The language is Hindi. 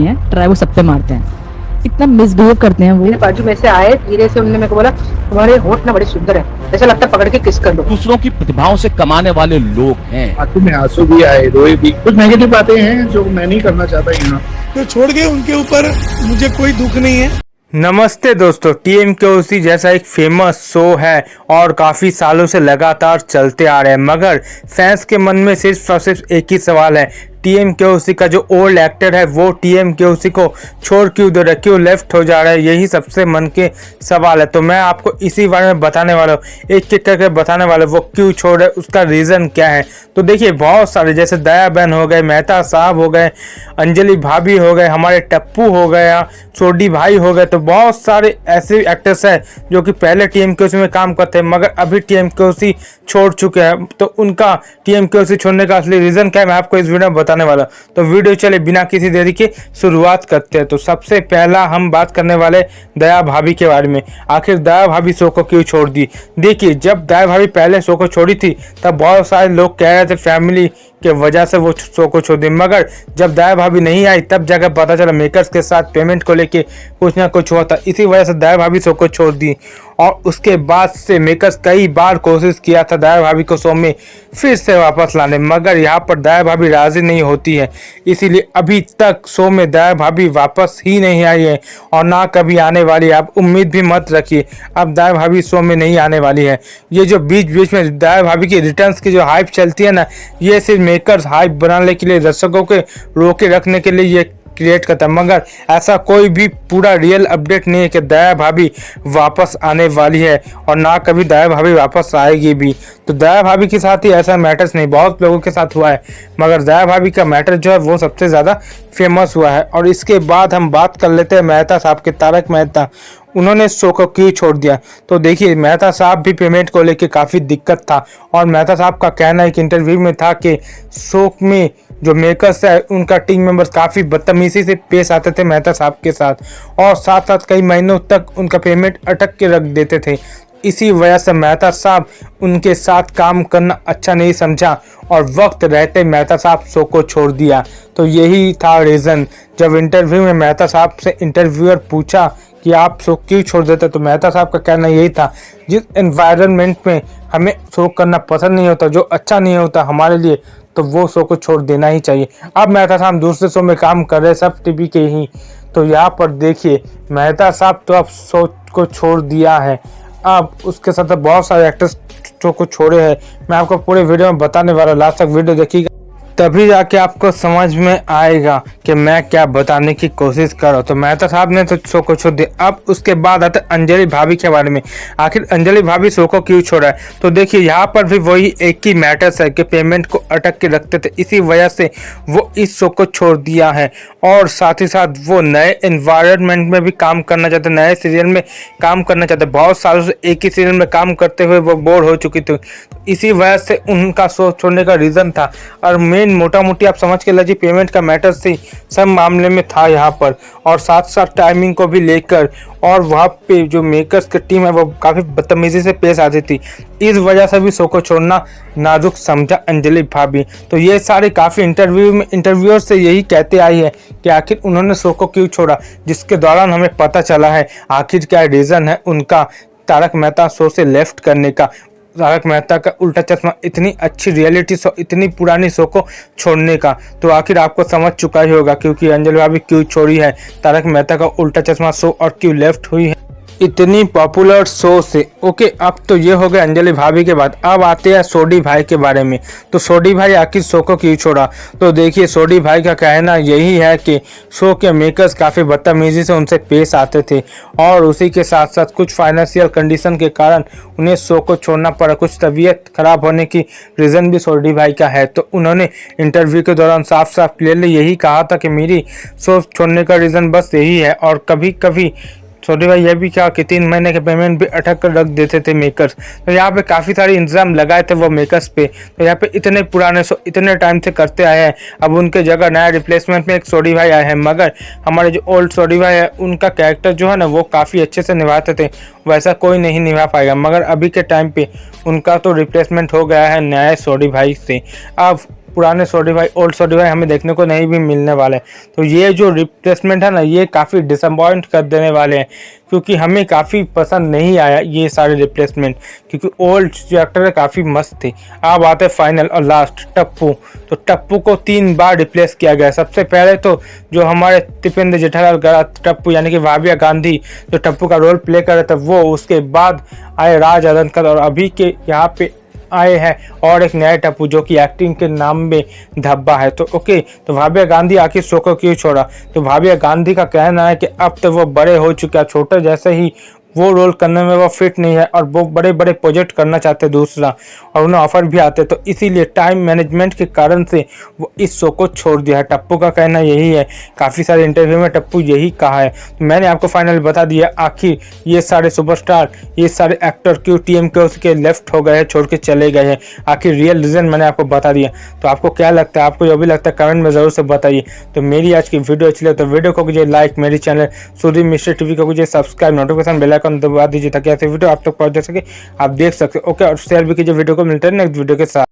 हैं, ट्राई वो सब पे मारते हैं, इतना मिसबिहेव करते हैं वो। मेरे बाजू में से आए, धीरे से उन्होंने मेरे को बोला तुम्हारे होंठ ना बड़े सुंदर है, ऐसा लगता है पकड़ के किस कर लो। दूसरों की प्रतिभाओं से कमाने वाले लोग हैं। आंखों में आंसू भी आए, रोए भी। कुछ नेगेटिव बातें हैं जो मैं नहीं करना चाहता यहाँ, तो छोड़ के उनके ऊपर मुझे कोई दुख नहीं है। नमस्ते दोस्तों, TMKOC जैसा एक फेमस शो है और काफ़ी सालों से लगातार चलते आ रहे हैं, मगर फैंस के मन में सिर्फ और सिर्फ एक ही सवाल है, TMKOC का जो ओल्ड एक्टर है वो TMKOC को छोड़ क्यों दे रहा है, क्यों लेफ्ट हो जा रहा है, यही सबसे मन के सवाल है। तो मैं आपको इसी बारे में बताने वाला हूँ, एक एक करके बताने वाला हूँ वो क्यों छोड़ रहे, उसका रीज़न क्या है। तो देखिए, बहुत सारे जैसे दया बहन हो गए, मेहता साहब हो गए, अंजलि भाभी हो गए, हमारे टप्पू हो गया, सोडी भाई हो गए, तो बहुत सारे ऐसे एक्टर्स हैं जो कि पहले TMKOC में काम करते हैं मगर अभी TMKOC छोड़ चुके हैं। तो उनका TMKOC छोड़ने का असली रीज़न क्या है, मैं आपको इस वीडियो में बताने वाला। तो वीडियो चले बिना किसी देरी के शुरुआत करते हैं। तो सबसे पहला हम बात करने वाले दया भाभी के बारे में। आखिर दया भाभी शो को क्यों छोड़ दी? देखिए, जब दया भाभी पहले शो को छोड़ी थी तब बहुत सारे लोग कह रहे थे फैमिली के वजह से वो शो को छोड़ दी, मगर जब दया भाभी नहीं आई तब जाकर पता चला मेकर्स के साथ पेमेंट को लेके कुछ ना कुछ हुआ था, इसी वजह से दया भाभी शो को छोड़ दी। और उसके बाद से मेकर्स कई बार कोशिश किया था दया भाभी को शो में फिर से वापस लाने, मगर यहाँ पर दया भाभी राजी नहीं होती है, इसीलिए अभी तक शो में दया भाभी वापस ही नहीं आई है और ना कभी आने वाली है। आप उम्मीद भी मत रखिए, अब दया भाभी शो में नहीं आने वाली है। ये जो बीच बीच में दया भाभी की रिटर्न्स की जो हाइप चलती है ना, ये सिर्फ मेकर्स हाइप बनाने के लिए, दर्शकों के रोके रखने के लिए ये क्रिएट करता है, मगर ऐसा कोई भी पूरा रियल अपडेट नहीं है कि दया भाभी वापस आने वाली है और ना कभी दया भाभी वापस आएगी भी। तो दया भाभी के साथ ही ऐसा मैटर्स नहीं, बहुत लोगों के साथ हुआ है, मगर दया भाभी का मैटर जो है वो सबसे ज़्यादा फेमस हुआ है। और इसके बाद हम बात कर लेते हैं मेहता साहब के, तारक मेहता, उन्होंने शो को क्यों छोड़ दिया। तो देखिए, मेहता साहब भी पेमेंट को लेके काफ़ी दिक्कत था और मेहता साहब का कहना एक इंटरव्यू में था कि शो में जो मेकर्स है उनका टीम मेंबर्स काफ़ी बदतमीजी से पेश आते थे मेहता साहब के साथ और साथ साथ कई महीनों तक उनका पेमेंट अटक के रख देते थे। इसी वजह से मेहता साहब उनके साथ काम करना अच्छा नहीं समझा और वक्त रहते मेहता साहब शो को छोड़ दिया। तो यही था रीज़न। जब इंटरव्यू में मेहता साहब से इंटरव्यूअर पूछा कि आप शो क्यों छोड़ देते, तो मेहता साहब का कहना यही था, जिस एनवायरनमेंट में हमें शो करना पसंद नहीं होता, जो अच्छा नहीं होता हमारे लिए, तो वो शो को छोड़ देना ही चाहिए। अब मेहता साहब दूसरे शो में काम कर रहे, सब टीवी के ही। तो यहाँ पर देखिए, मेहता साहब तो अब शो को छोड़ दिया है, अब उसके साथ बहुत सारे एक्टर्स शो को छोड़े हैं। मैं आपको पूरे वीडियो में बताने वाला हूँ, लास्ट तक वीडियो देखिएगा, तभी जाके आपको समझ में आएगा कि मैं क्या बताने की कोशिश कर रहा हूँ। तो मेहता साहब ने तो शो को छोड़ दिया। अब उसके बाद आते अंजलि भाभी के बारे में। आखिर अंजलि भाभी शो को क्यों छोड़ा है? तो देखिए, यहाँ पर भी वही एक ही मैटर्स है कि पेमेंट को अटक के रखते थे, इसी वजह से वो इस शो को छोड़ दिया है और साथ ही साथ वो नए एनवायरनमेंट में भी काम करना चाहते, नए सीरियल में काम करना चाहते। बहुत सालों से एक ही सीरियल में काम करते हुए वो बोर हो चुकी थी, इसी वजह से उनका शो छोड़ने का रीज़न था। और मेन मोटा मोटी आप समझ के लीजिए, पेमेंट का मैटर से सब मामले में था यहाँ पर, और साथ साथ टाइमिंग को भी लेकर, और वहाँ पे जो मेकर्स की टीम है वो काफ़ी बदतमीजी से पेश आती थी, इस वजह से भी शो को छोड़ना नाजुक समझा अंजलि भाभी। तो ये सारे काफ़ी इंटरव्यूअर से यही कहते आई है कि आखिर उन्होंने शो को क्यों छोड़ा, जिसके दौरान हमें पता चला है आखिर क्या रीज़न है उनका तारक मेहता शो से लेफ्ट करने का। तारक मेहता का उल्टा चश्मा इतनी अच्छी रियलिटी शो, इतनी पुरानी शो को छोड़ने का, तो आखिर आपको समझ चुका ही होगा क्योंकि अंजलि भाभी क्यों छोड़ी है तारक मेहता का उल्टा चश्मा शो और क्यों लेफ्ट हुई है इतनी पॉपुलर शो से। ओके, अब तो ये हो गया अंजलि भाभी के बाद। अब आते हैं सोडी भाई के बारे में। तो सोडी भाई आखिर शो को क्यों छोड़ा? तो देखिए, सोडी भाई का कहना यही है कि शो के मेकर्स काफ़ी बदतमीजी से उनसे पेश आते थे और उसी के साथ साथ कुछ फाइनेंशियल कंडीशन के कारण उन्हें शो को छोड़ना पड़ा। कुछ तबीयत खराब होने की रीज़न भी सोडी भाई का है। तो उन्होंने इंटरव्यू के दौरान साफ साफ क्लियरली यही कहा था कि मेरी शो छोड़ने का रीज़न बस यही है। और कभी कभी सोडी भाई ये भी कहा कि 3 महीने के पेमेंट भी अटक कर रख देते थे मेकर्स। तो यहाँ पे काफ़ी सारे इंतजाम लगाए थे वो मेकर्स पे। तो यहाँ पे इतने पुराने शो इतने टाइम से करते आए हैं, अब उनके जगह नया रिप्लेसमेंट में एक सोडी भाई आए हैं, मगर हमारे जो ओल्ड सोडी भाई है उनका कैरेक्टर जो है ना वो काफ़ी अच्छे से निभाते थे, वैसा कोई नहीं निभा पाएगा। मगर अभी के टाइम पे उनका तो रिप्लेसमेंट हो गया है नए सोडी भाई से। अब पुराने सोडी भाई, ओल्ड सोडी भाई हमें देखने को नहीं भी मिलने वाले। तो ये जो रिप्लेसमेंट है ना, ये काफ़ी डिसअपॉइंट कर देने वाले हैं, क्योंकि हमें काफ़ी पसंद नहीं आया ये सारे रिप्लेसमेंट, क्योंकि ओल्ड जो एक्टर है काफ़ी मस्त थी। अब आते फाइनल और लास्ट टप्पू। तो टप्पू को 3 बार रिप्लेस किया गया। सबसे पहले तो जो हमारे तिपेंद्र जेठालाल गड़ा टप्पू यानी कि भाविया गांधी जो टप्पू का रोल प्ले कर रहे थे वो, उसके बाद आए राज अदनकर और अभी के यहाँ पे आए हैं और एक नया टप्पू जो कि एक्टिंग के नाम में धब्बा है। तो ओके, तो भाविया गांधी आखिर शो को क्यों छोड़ा? तो भाविया गांधी का कहना है कि अब तो वो बड़े हो चुके हैं, छोटे जैसे ही वो रोल करने में वो फिट नहीं है और वो बड़े बड़े प्रोजेक्ट करना चाहते दूसरा, और उन्हें ऑफर भी आते, तो इसीलिए टाइम मैनेजमेंट के कारण से वो इस शो को छोड़ दिया है। टप्पू का कहना यही है, काफ़ी सारे इंटरव्यू में टप्पू यही कहा है। तो मैंने आपको फाइनल बता दिया आखिर ये सारे सुपरस्टार, ये सारे एक्टर क्यों TMK के लेफ्ट हो गए हैं, छोड़ के चले गए हैं। आखिर रियल रीज़न मैंने आपको बता दिया। तो आपको क्या लगता है, आपको जो भी लगता है कमेंट में ज़रूर से बताइए। तो मेरी आज की वीडियो अच्छी लगे तो वीडियो को कीजिए लाइक, मेरी चैनल सुदीप मिश्रा TV को कीजिए सब्सक्राइब, नोटिफिकेशन बेल आइकन दबा दीजिए ताकि ऐसे वीडियो आप तक पहुंच सके, आप देख सकते। ओके, और शेयर भी कीजिए वीडियो को। मिलते हैं नेक्स्ट वीडियो के साथ।